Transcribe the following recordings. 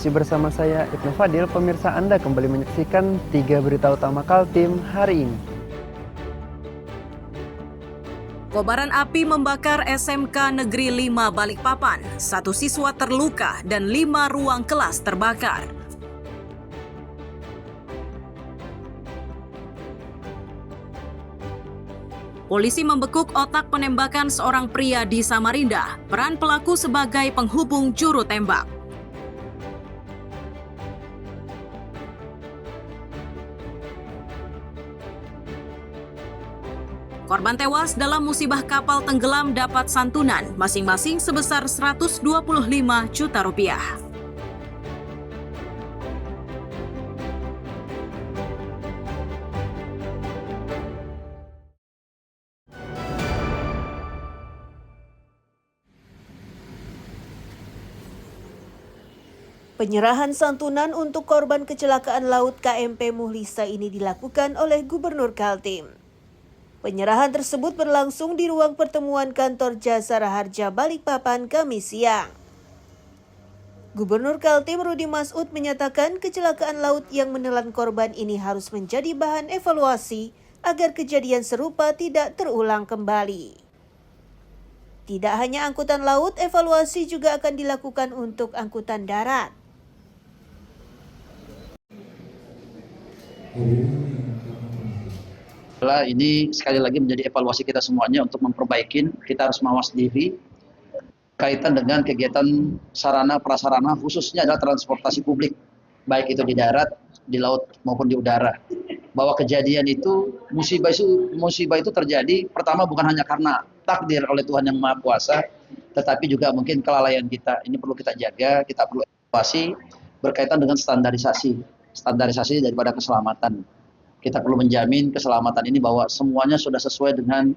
Masih bersama saya Ibnu Fadil, pemirsa Anda kembali menyaksikan 3 berita utama Kaltim hari ini. Kobaran api membakar SMK Negeri 5 Balikpapan, 1 siswa terluka dan 5 ruang kelas terbakar. Polisi membekuk otak penembakan seorang pria di Samarinda, peran pelaku sebagai penghubung juru tembak. Korban tewas dalam musibah kapal tenggelam dapat santunan masing-masing sebesar 125 juta rupiah. Penyerahan santunan untuk korban kecelakaan laut KMP Muhlisa ini dilakukan oleh Gubernur Kaltim. Penyerahan tersebut berlangsung di ruang pertemuan kantor Jasara Harja Balikpapan Kamis siang. Gubernur Kaltim Rudi Masud menyatakan kecelakaan laut yang menelan korban ini harus menjadi bahan evaluasi agar kejadian serupa tidak terulang kembali. Tidak hanya angkutan laut, evaluasi juga akan dilakukan untuk angkutan darat. Ini sekali lagi menjadi evaluasi kita semuanya untuk memperbaiki. Kita harus mawas diri kaitan dengan kegiatan sarana prasarana, khususnya adalah transportasi publik, baik itu di darat, di laut maupun di udara. Bahwa kejadian itu musibah itu terjadi pertama bukan hanya karena takdir oleh Tuhan Yang Maha Kuasa, tetapi juga mungkin kelalaian kita. Ini perlu kita jaga, kita perlu evaluasi berkaitan dengan standarisasi daripada keselamatan. Kita perlu menjamin keselamatan ini bahwa semuanya sudah sesuai dengan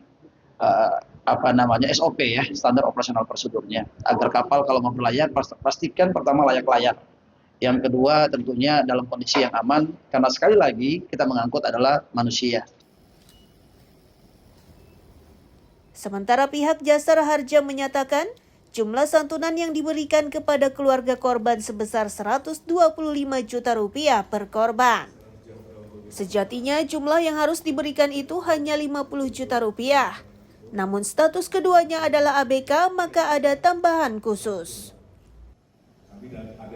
SOP ya, standar operasional prosedurnya. Agar kapal kalau mau berlayar pastikan pertama layak-layak. Yang kedua tentunya dalam kondisi yang aman, karena sekali lagi kita mengangkut adalah manusia. Sementara pihak Jasara Harja menyatakan jumlah santunan yang diberikan kepada keluarga korban sebesar 125 juta rupiah per korban. Sejatinya jumlah yang harus diberikan itu hanya 50 juta rupiah. Namun status keduanya adalah ABK, maka ada tambahan khusus.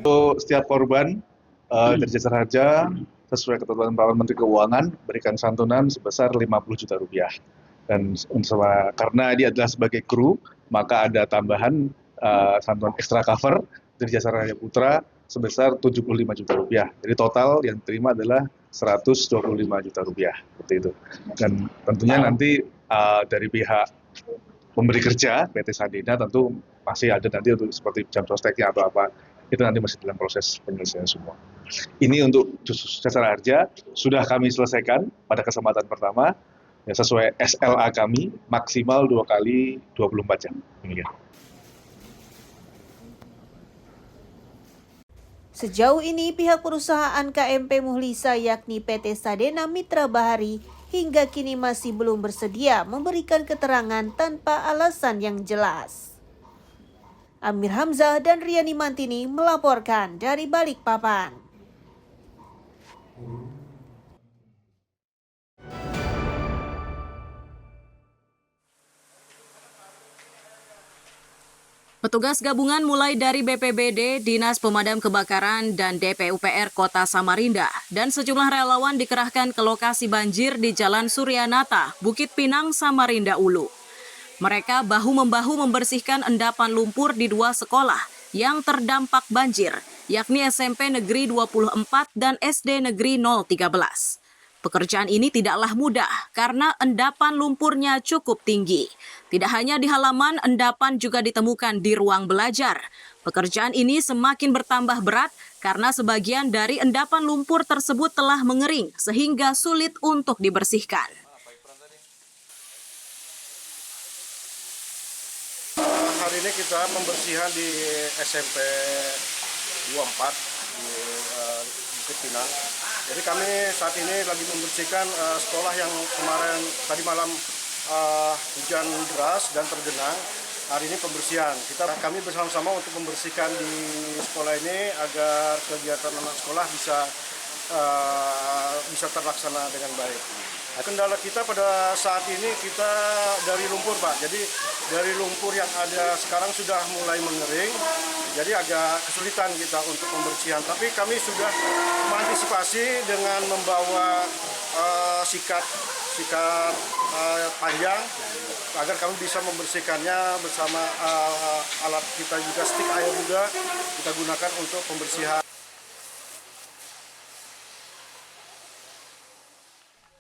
Untuk setiap korban dari Jasara Harja sesuai ketentuan Bapak Menteri Keuangan berikan santunan sebesar 50 juta rupiah. Dan karena dia adalah sebagai kru, maka ada tambahan santunan extra cover dari Jasara Harja Putra sebesar 75 juta rupiah. Jadi total yang diterima adalah 125 juta rupiah, seperti itu. Dan tentunya nanti dari pihak pemberi kerja PT Sadena tentu masih ada nanti untuk seperti jam sosteknya atau apa, itu nanti masih dalam proses penyelesaian semua. Ini untuk Jasara Harja sudah kami selesaikan pada kesempatan pertama ya, sesuai SLA kami maksimal 2 kali 24 jam. Demikian. Sejauh ini pihak perusahaan KMP Muhlisa yakni PT Sadena Mitra Bahari hingga kini masih belum bersedia memberikan keterangan tanpa alasan yang jelas. Amir Hamzah dan Riani Mantini melaporkan dari Balikpapan. Petugas gabungan mulai dari BPBD, Dinas Pemadam Kebakaran, dan DPUPR Kota Samarinda, dan sejumlah relawan dikerahkan ke lokasi banjir di Jalan Suryanata, Bukit Pinang, Samarinda Ulu. Mereka bahu-membahu membersihkan endapan lumpur di 2 sekolah yang terdampak banjir, yakni SMP Negeri 24 dan SD Negeri 013. Pekerjaan ini tidaklah mudah karena endapan lumpurnya cukup tinggi. Tidak hanya di halaman, endapan juga ditemukan di ruang belajar. Pekerjaan ini semakin bertambah berat karena sebagian dari endapan lumpur tersebut telah mengering sehingga sulit untuk dibersihkan. Hari ini kita pembersihan di SMP 24 di Bukit Pinang. Jadi kami saat ini lagi membersihkan sekolah yang kemarin tadi malam hujan deras dan tergenang. hari ini pembersihan. Kami bersama-sama untuk membersihkan di sekolah ini agar kegiatan anak sekolah bisa terlaksana dengan baik. Kendala kita pada saat ini kita dari lumpur, Pak. Jadi dari lumpur yang ada sekarang sudah mulai mengering, jadi agak kesulitan kita untuk pembersihan. Tapi kami sudah mengantisipasi dengan membawa sikat panjang agar kami bisa membersihkannya bersama alat kita juga, stik air juga kita gunakan untuk pembersihan.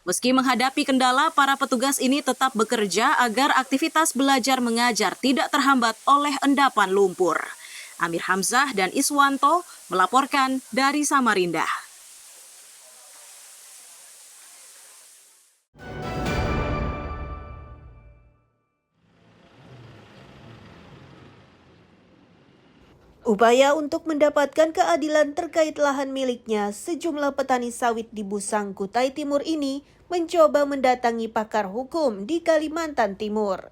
Meski menghadapi kendala, para petugas ini tetap bekerja agar aktivitas belajar mengajar tidak terhambat oleh endapan lumpur. Amir Hamzah dan Iswanto melaporkan dari Samarinda. Upaya untuk mendapatkan keadilan terkait lahan miliknya, sejumlah petani sawit di Busang, Kutai Timur ini mencoba mendatangi pakar hukum di Kalimantan Timur.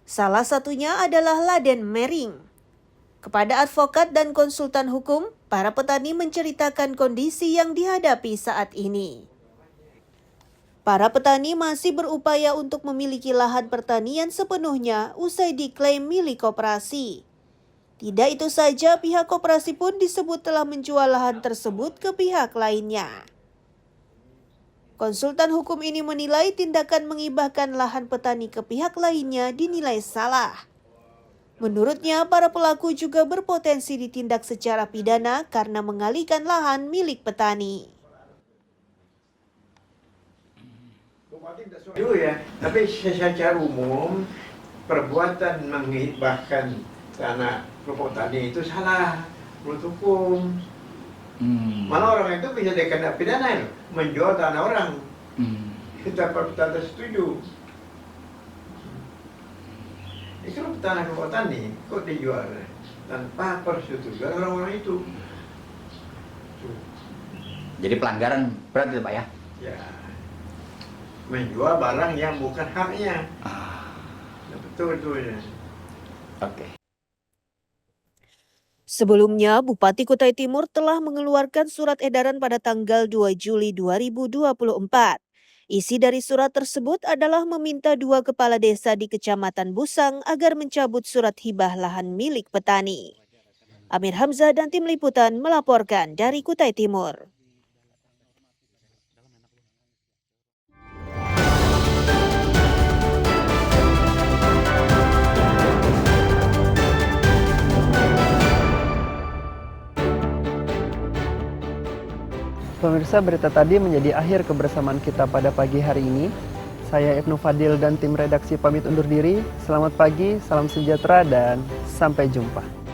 Salah satunya adalah Laden Mering. Kepada advokat dan konsultan hukum, para petani menceritakan kondisi yang dihadapi saat ini. Para petani masih berupaya untuk memiliki lahan pertanian sepenuhnya usai diklaim milik koperasi. Tidak itu saja, pihak koperasi pun disebut telah menjual lahan tersebut ke pihak lainnya. Konsultan hukum ini menilai tindakan mengibahkan lahan petani ke pihak lainnya dinilai salah. Menurutnya, para pelaku juga berpotensi ditindak secara pidana karena mengalihkan lahan milik petani. Tapi secara umum perbuatan mengibahkan tanah kelompok tani itu salah menurut hukum. Malah orang itu bisa dikena pidana menjual tanah orang. Kita tak setuju. Itu tanah kelompok tani kok dijual tanpa persetujuan orang-orang itu. Jadi pelanggaran berat itu Pak ya? Ya, menjual barang yang bukan haknya. Betul itu ya. Oke. Sebelumnya, Bupati Kutai Timur telah mengeluarkan surat edaran pada tanggal 2 Juli 2024. Isi dari surat tersebut adalah meminta 2 kepala desa di Kecamatan Busang agar mencabut surat hibah lahan milik petani. Amir Hamzah dan tim liputan melaporkan dari Kutai Timur. Pemirsa, berita tadi menjadi akhir kebersamaan kita pada pagi hari ini. Saya Ibnu Fadil dan tim redaksi pamit undur diri. Selamat pagi, salam sejahtera, dan sampai jumpa.